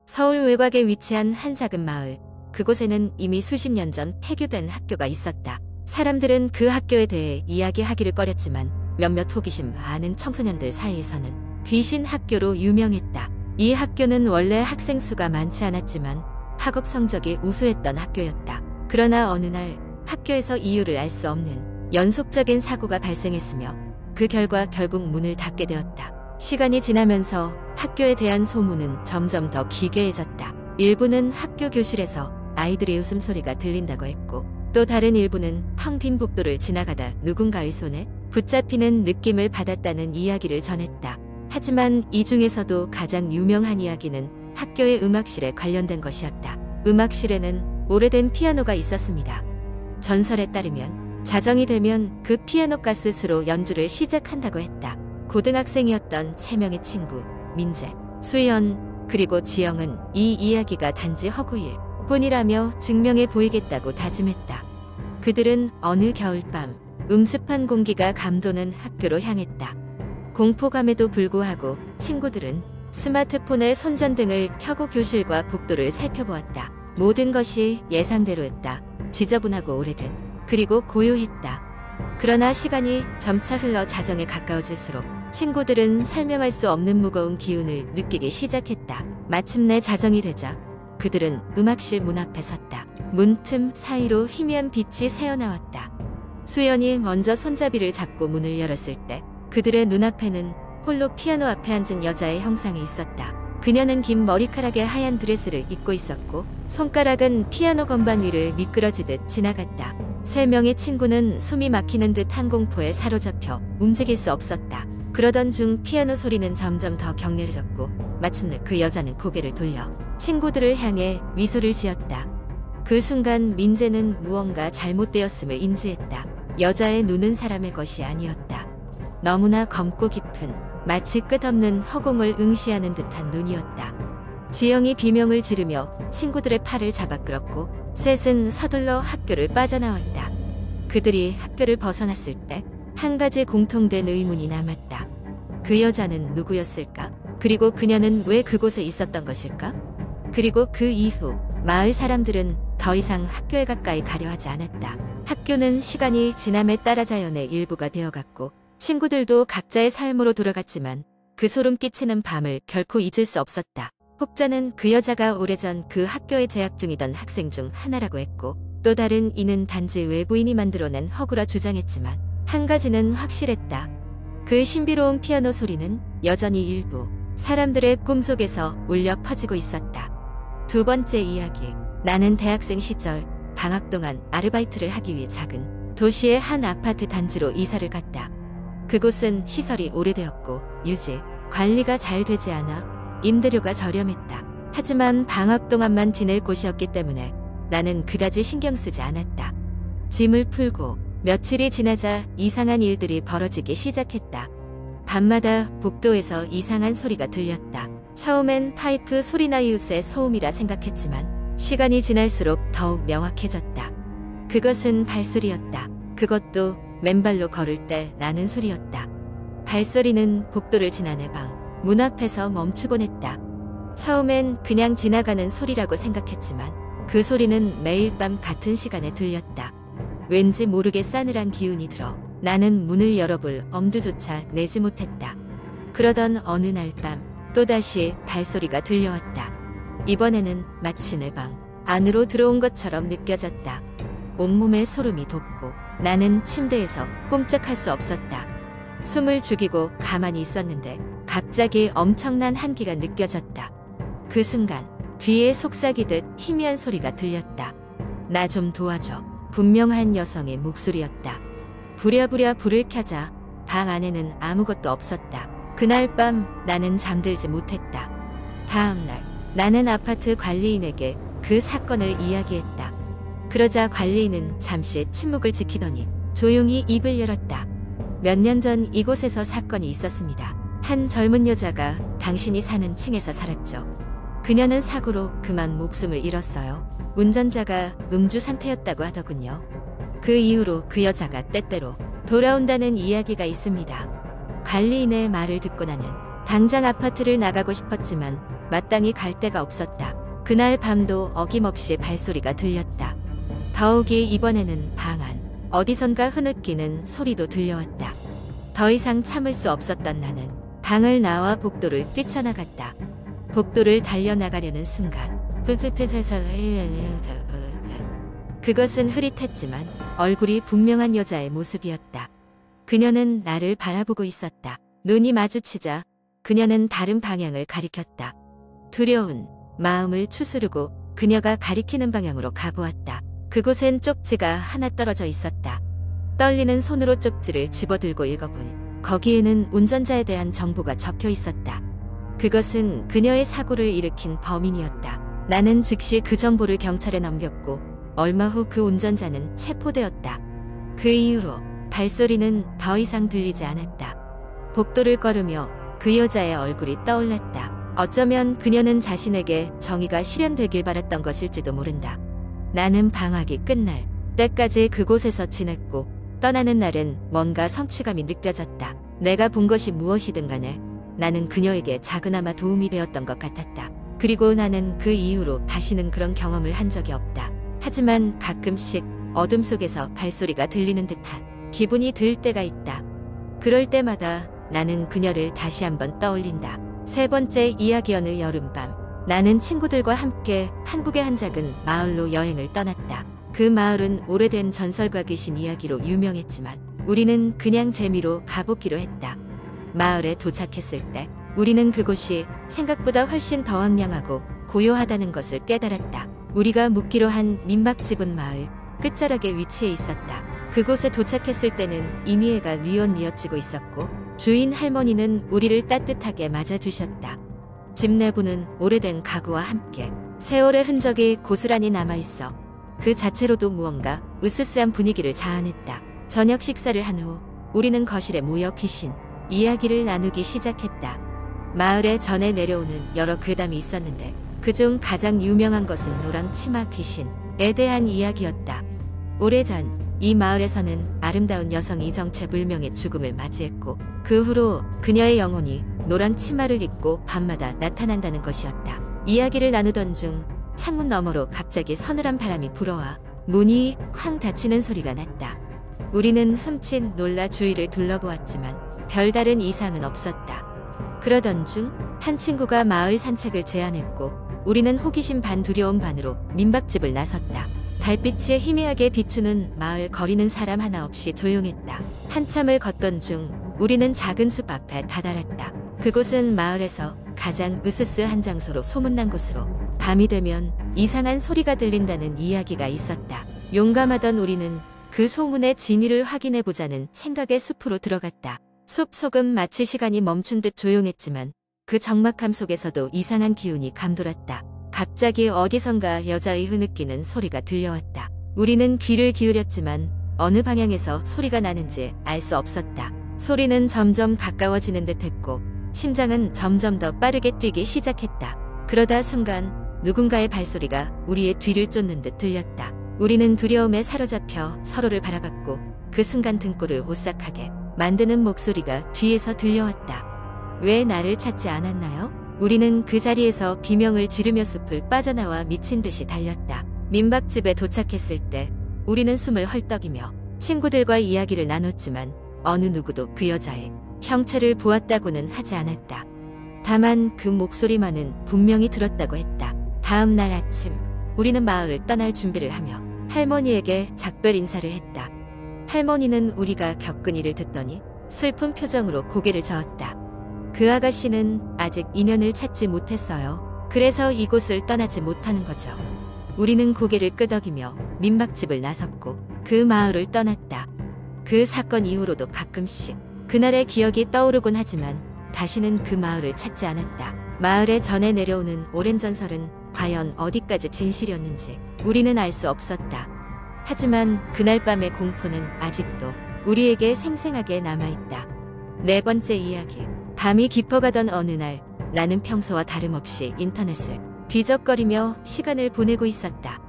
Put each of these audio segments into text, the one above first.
서울 외곽에 위치한 한 작은 마을. 그곳에는 이미 수십 년 전 폐교된 학교가 있었다. 사람들은 그 학교에 대해 이야기하기를 꺼렸지만 몇몇 호기심 많은 청소년들 사이에서는 귀신 학교로 유명했다. 이 학교는 원래 학생 수가 많지 않았지만 학업 성적이 우수했던 학교였다. 그러나 어느 날 학교에서 이유를 알 수 없는 연속적인 사고가 발생했으며 그 결과 결국 문을 닫게 되었다. 시간이 지나면서 학교에 대한 소문은 점점 더 기괴해졌다. 일부는 학교 교실에서 아이들의 웃음소리가 들린다고 했고, 또 다른 일부는 텅 빈 복도를 지나가다 누군가의 손에 붙잡히는 느낌을 받았다는 이야기를 전했다. 하지만 이 중에서도 가장 유명한 이야기는 학교의 음악실에 관련된 것이었다. 음악실에는 오래된 피아노가 있었습니다. 전설에 따르면 자정이 되면 그 피아노가 스스로 연주를 시작한다고 했다. 고등학생이었던 3명의 친구, 민재, 수연, 그리고 지영은 이 이야기가 단지 허구일 뿐이라며 증명해 보이겠다고 다짐했다. 그들은 어느 겨울밤 음습한 공기가 감도는 학교로 향했다. 공포감에도 불구하고 친구들은 스마트폰에 손전등을 켜고 교실과 복도를 살펴보았다. 모든 것이 예상대로였다. 지저분하고 오래된, 그리고 고요했다. 그러나 시간이 점차 흘러 자정에 가까워질수록 친구들은 설명할 수 없는 무거운 기운을 느끼기 시작했다. 마침내 자정이 되자 그들은 음악실 문 앞에 섰다. 문틈 사이로 희미한 빛이 새어나왔다. 수연이 먼저 손잡이를 잡고 문을 열었을 때 그들의 눈앞에는 홀로 피아노 앞에 앉은 여자의 형상이 있었다. 그녀는 긴 머리카락에 하얀 드레스를 입고 있었고 손가락은 피아노 건반 위를 미끄러지듯 지나갔다. 3명의 친구는 숨이 막히는 듯한 공포에 사로잡혀 움직일 수 없었다. 그러던 중 피아노 소리는 점점 더 격렬해졌고 마침내 그 여자는 고개를 돌려 친구들을 향해 미소를 지었다. 그 순간 민재는 무언가 잘못되었음을 인지했다. 여자의 눈은 사람의 것이 아니었다. 너무나 검고 깊은, 마치 끝없는 허공을 응시하는 듯한 눈이었다. 지영이 비명을 지르며 친구들의 팔을 잡아 끌었고 셋은 서둘러 학교를 빠져나왔다. 그들이 학교를 벗어났을 때 한 가지 공통된 의문이 남았다. 그 여자는 누구였을까? 그리고 그녀는 왜 그곳에 있었던 것일까? 그리고 그 이후 마을 사람들은 더 이상 학교에 가까이 가려 하지 않았다. 학교는 시간이 지남에 따라 자연의 일부가 되어갔고 친구들도 각자의 삶으로 돌아갔지만 그 소름 끼치는 밤을 결코 잊을 수 없었다. 혹자는 그 여자가 오래전 그 학교에 재학 중이던 학생 중 하나라고 했고, 또 다른 이는 단지 외부인이 만들어낸 허구라 주장했지만 한 가지는 확실했다. 그 신비로운 피아노 소리는 여전히 일부 사람들의 꿈속에서 울려 퍼지고 있었다. 두 번째 이야기. 나는 대학생 시절 방학 동안 아르바이트를 하기 위해 작은 도시의 한 아파트 단지로 이사를 갔다. 그곳은 시설이 오래되었고 유지, 관리가 잘 되지 않아 임대료가 저렴했다. 하지만 방학 동안만 지낼 곳이었기 때문에 나는 그다지 신경 쓰지 않았다. 짐을 풀고 며칠이 지나자 이상한 일들이 벌어지기 시작했다. 밤마다 복도에서 이상한 소리가 들렸다. 처음엔 파이프 소리나 이웃의 소음이라 생각했지만 시간이 지날수록 더욱 명확해졌다. 그것은 발소리였다. 그것도 맨발로 걸을 때 나는 소리였다. 발소리는 복도를 지나 내 방 문 앞에서 멈추곤 했다. 처음엔 그냥 지나가는 소리라고 생각했지만 그 소리는 매일 밤 같은 시간에 들렸다. 왠지 모르게 싸늘한 기운이 들어 나는 문을 열어볼 엄두조차 내지 못했다. 그러던 어느 날 밤 또다시 발소리가 들려왔다. 이번에는 마치 내 방 안으로 들어온 것처럼 느껴졌다. 온몸에 소름이 돋고 나는 침대에서 꼼짝할 수 없었다. 숨을 죽이고 가만히 있었는데 갑자기 엄청난 한기가 느껴졌다. 그 순간 귀에 속삭이듯 희미한 소리가 들렸다. 나 좀 도와줘. 분명한 여성의 목소리였다. 부랴부랴 불을 켜자 방 안에는 아무것도 없었다. 그날 밤 나는 잠들지 못했다. 다음 날 나는 아파트 관리인에게 그 사건을 이야기했다. 그러자 관리인은 잠시 침묵을 지키더니 조용히 입을 열었다. 몇 년 전 이곳에서 사건이 있었습니다. 한 젊은 여자가 당신이 사는 층에서 살았죠. 그녀는 사고로 그만 목숨을 잃었어요. 운전자가 음주 상태였다고 하더군요. 그 이후로 그 여자가 때때로 돌아온다는 이야기가 있습니다. 관리인의 말을 듣고 나는 당장 아파트를 나가고 싶었지만 마땅히 갈 데가 없었다. 그날 밤도 어김없이 발소리가 들렸다. 더욱이 이번에는 방 안, 어디선가 흐느끼는 소리도 들려왔다. 더 이상 참을 수 없었던 나는 방을 나와 복도를 뛰쳐나갔다. 복도를 달려나가려는 순간 그것은 흐릿했지만 얼굴이 분명한 여자의 모습이었다. 그녀는 나를 바라보고 있었다. 눈이 마주치자 그녀는 다른 방향을 가리켰다. 두려운 마음을 추스르고 그녀가 가리키는 방향으로 가보았다. 그곳엔 쪽지가 하나 떨어져 있었다. 떨리는 손으로 쪽지를 집어들고 읽어본 거기에는 운전자에 대한 정보가 적혀 있었다. 그것은 그녀의 사고를 일으킨 범인이었다. 나는 즉시 그 정보를 경찰에 넘겼고 얼마 후 그 운전자는 체포되었다. 그 이후로 발소리는 더 이상 들리지 않았다. 복도를 걸으며 그 여자의 얼굴이 떠올랐다. 어쩌면 그녀는 자신에게 정의가 실현되길 바랐던 것일지도 모른다. 나는 방학이 끝날 때까지 그곳에서 지냈고 떠나는 날엔 뭔가 성취감이 느껴졌다. 내가 본 것이 무엇이든 간에 나는 그녀에게 작은아마 도움이 되었던 것 같았다. 그리고 나는 그 이후로 다시는 그런 경험을 한 적이 없다. 하지만 가끔씩 어둠 속에서 발소리가 들리는 듯한 기분이 들 때가 있다. 그럴 때마다 나는 그녀를 다시 한번 떠올린다. 세 번째 이야기. 어느 여름밤 나는 친구들과 함께 한국의 한 작은 마을로 여행을 떠났다. 그 마을은 오래된 전설과 귀신 이야기로 유명했지만 우리는 그냥 재미로 가보기로 했다. 마을에 도착했을 때 우리는 그곳이 생각보다 훨씬 더 황량하고 고요하다는 것을 깨달았다. 우리가 묵기로 한 민박집은 마을 끝자락에 위치해 있었다. 그곳에 도착했을 때는 이미 해가 뉘엿뉘엿지고 있었고 주인 할머니는 우리를 따뜻하게 맞아주셨다. 집 내부는 오래된 가구와 함께 세월의 흔적이 고스란히 남아있어 그 자체로도 무언가 으스스한 분위기를 자아냈다. 저녁 식사를 한 후 우리는 거실에 모여 귀신 이야기를 나누기 시작했다. 마을에 전해 내려오는 여러 괴담이 있었는데 그중 가장 유명한 것은 노랑 치마 귀신에 대한 이야기였다. 오래전 이 마을에서는 아름다운 여성이 정체불명의 죽음을 맞이했고 그 후로 그녀의 영혼이 노란 치마를 입고 밤마다 나타난다는 것이었다. 이야기를 나누던 중 창문 너머로 갑자기 서늘한 바람이 불어와 문이 쾅 닫히는 소리가 났다. 우리는 흠칫 놀라 주위를 둘러보았지만 별다른 이상은 없었다. 그러던 중 한 친구가 마을 산책을 제안했고 우리는 호기심 반 두려움 반으로 민박집을 나섰다. 달빛이 희미하게 비추는 마을 거리는 사람 하나 없이 조용했다. 한참을 걷던 중 우리는 작은 숲 앞에 다다랐다. 그곳은 마을에서 가장 으스스한 장소로 소문난 곳으로 밤이 되면 이상한 소리가 들린다는 이야기가 있었다. 용감하던 우리는 그 소문의 진위를 확인해보자는 생각에 숲으로 들어갔다. 숲 속은 마치 시간이 멈춘 듯 조용했지만 그 적막함 속에서도 이상한 기운이 감돌았다. 갑자기 어디선가 여자의 흐느끼는 소리가 들려왔다. 우리는 귀를 기울였지만 어느 방향에서 소리가 나는지 알 수 없었다. 소리는 점점 가까워지는 듯했고 심장은 점점 더 빠르게 뛰기 시작했다. 그러다 순간 누군가의 발소리가 우리의 뒤를 쫓는 듯 들렸다. 우리는 두려움에 사로잡혀 서로를 바라봤고 그 순간 등골을 오싹하게 만드는 목소리가 뒤에서 들려왔다. 왜 나를 찾지 않았나요? 우리는 그 자리에서 비명을 지르며 숲을 빠져나와 미친 듯이 달렸다. 민박집에 도착했을 때 우리는 숨을 헐떡이며 친구들과 이야기를 나눴지만 어느 누구도 그 여자의 형체를 보았다고는 하지 않았다. 다만 그 목소리만은 분명히 들었다고 했다. 다음 날 아침 우리는 마을을 떠날 준비를 하며 할머니에게 작별 인사를 했다. 할머니는 우리가 겪은 일을 듣더니 슬픈 표정으로 고개를 저었다. 그 아가씨는 아직 인연을 찾지 못했어요. 그래서 이곳을 떠나지 못하는 거죠. 우리는 고개를 끄덕이며 민박집을 나섰고 그 마을을 떠났다. 그 사건 이후로도 가끔씩 그날의 기억이 떠오르곤 하지만 다시는 그 마을을 찾지 않았다. 마을에 전해 내려오는 오랜 전설은 과연 어디까지 진실이었는지 우리는 알 수 없었다. 하지만 그날 밤의 공포는 아직도 우리에게 생생하게 남아있다. 네 번째 이야기. 밤이 깊어가던 어느 날 나는 평소와 다름없이 인터넷을 뒤적거리며 시간을 보내고 있었다.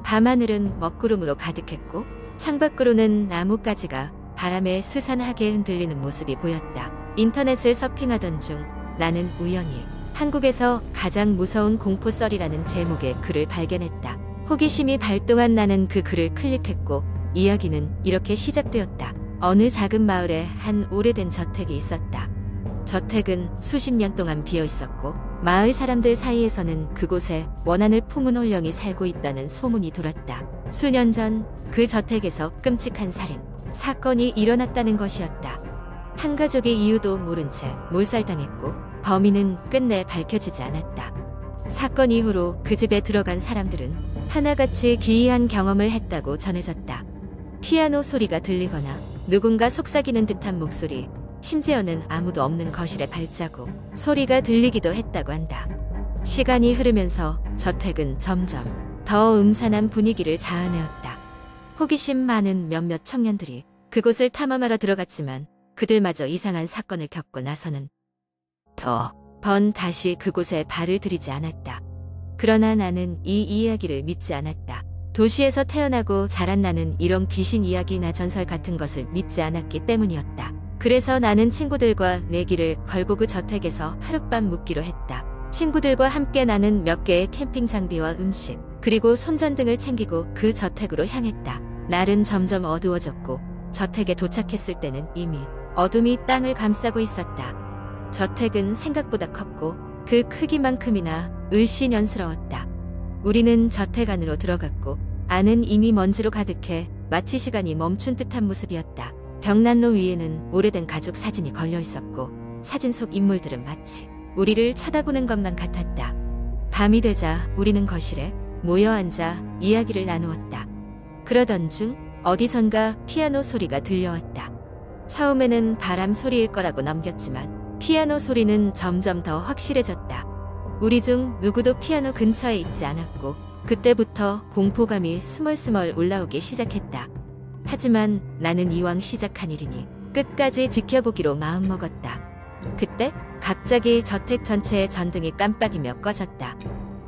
밤하늘은 먹구름으로 가득했고 창밖으로는 나뭇가지가 바람에 스산하게 흔들리는 모습이 보였다. 인터넷을 서핑하던 중 나는 우연히 한국에서 가장 무서운 공포썰이라는 제목의 글을 발견했다. 호기심이 발동한 나는 그 글을 클릭했고 이야기는 이렇게 시작되었다. 어느 작은 마을에 한 오래된 저택이 있었다. 저택은 수십 년 동안 비어 있었고 마을 사람들 사이에서는 그곳에 원한을 품은 홀령이 살고 있다는 소문이 돌았다. 수년 전 그 저택에서 끔찍한 살인 사건이 일어났다는 것이었다. 한 가족이 이유도 모른 채 몰살당했고 범인은 끝내 밝혀지지 않았다. 사건 이후로 그 집에 들어간 사람들은 하나같이 기이한 경험을 했다고 전해졌다. 피아노 소리가 들리거나 누군가 속삭이는 듯한 목소리, 심지어는 아무도 없는 거실의 발자국, 소리가 들리기도 했다고 한다. 시간이 흐르면서 저택은 점점 더 음산한 분위기를 자아내었다. 호기심 많은 몇몇 청년들이 그곳을 탐험하러 들어갔지만 그들마저 이상한 사건을 겪고 나서는 다시 그곳에 발을 들이지 않았다. 그러나 나는 이 이야기를 믿지 않았다. 도시에서 태어나고 자란 나는 이런 귀신 이야기나 전설 같은 것을 믿지 않았기 때문이었다. 그래서 나는 친구들과 내기를 걸고 그 저택에서 하룻밤 묵기로 했다. 친구들과 함께 나는 몇 개의 캠핑 장비와 음식, 그리고 손전등을 챙기고 그 저택으로 향했다. 날은 점점 어두워졌고 저택에 도착했을 때는 이미 어둠이 땅을 감싸고 있었다. 저택은 생각보다 컸고 그 크기만큼이나 을씨년스러웠다. 우리는 저택 안으로 들어갔고 안은 이미 먼지로 가득해 마치 시간이 멈춘 듯한 모습이었다. 벽난로 위에는 오래된 가족 사진이 걸려 있었고 사진 속 인물들은 마치 우리를 쳐다보는 것만 같았다. 밤이 되자 우리는 거실에 모여 앉아 이야기를 나누었다. 그러던 중 어디선가 피아노 소리가 들려왔다. 처음에는 바람 소리일 거라고 넘겼지만 피아노 소리는 점점 더 확실해졌다. 우리 중 누구도 피아노 근처에 있지 않았고 그때부터 공포감이 스멀스멀 올라오기 시작했다. 하지만 나는 이왕 시작한 일이니 끝까지 지켜보기로 마음먹었다. 그때 갑자기 저택 전체의 전등이 깜빡이며 꺼졌다.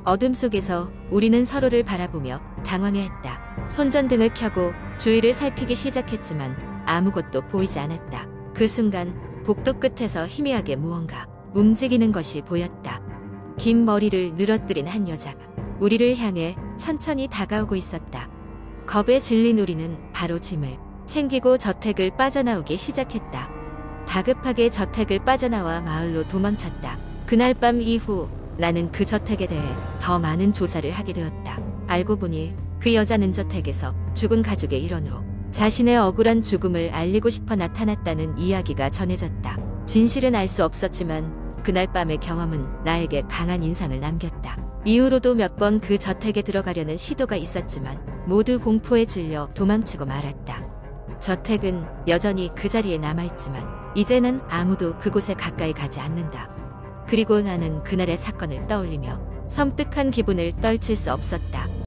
어둠 속에서 우리는 서로를 바라보며 당황해했다. 손전등을 켜고 주위를 살피기 시작했지만 아무것도 보이지 않았다. 그 순간 복도 끝에서 희미하게 무언가 움직이는 것이 보였다. 긴 머리를 늘어뜨린 한 여자가 우리를 향해 천천히 다가오고 있었다. 겁에 질린 우리는 바로 짐을 챙기고 저택을 빠져나오기 시작했다. 다급하게 저택을 빠져나와 마을로 도망쳤다. 그날 밤 이후 나는 그 저택에 대해 더 많은 조사를 하게 되었다. 알고 보니 그 여자는 저택에서 죽은 가족의 일원으로 자신의 억울한 죽음을 알리고 싶어 나타났다는 이야기가 전해졌다. 진실은 알 수 없었지만 그날 밤의 경험은 나에게 강한 인상을 남겼다. 이후로도 몇 번 그 저택에 들어가려는 시도가 있었지만 모두 공포에 질려 도망치고 말았다. 저택은 여전히 그 자리에 남아있지만 이제는 아무도 그곳에 가까이 가지 않는다. 그리고 나는 그날의 사건을 떠올리며 섬뜩한 기분을 떨칠 수 없었다.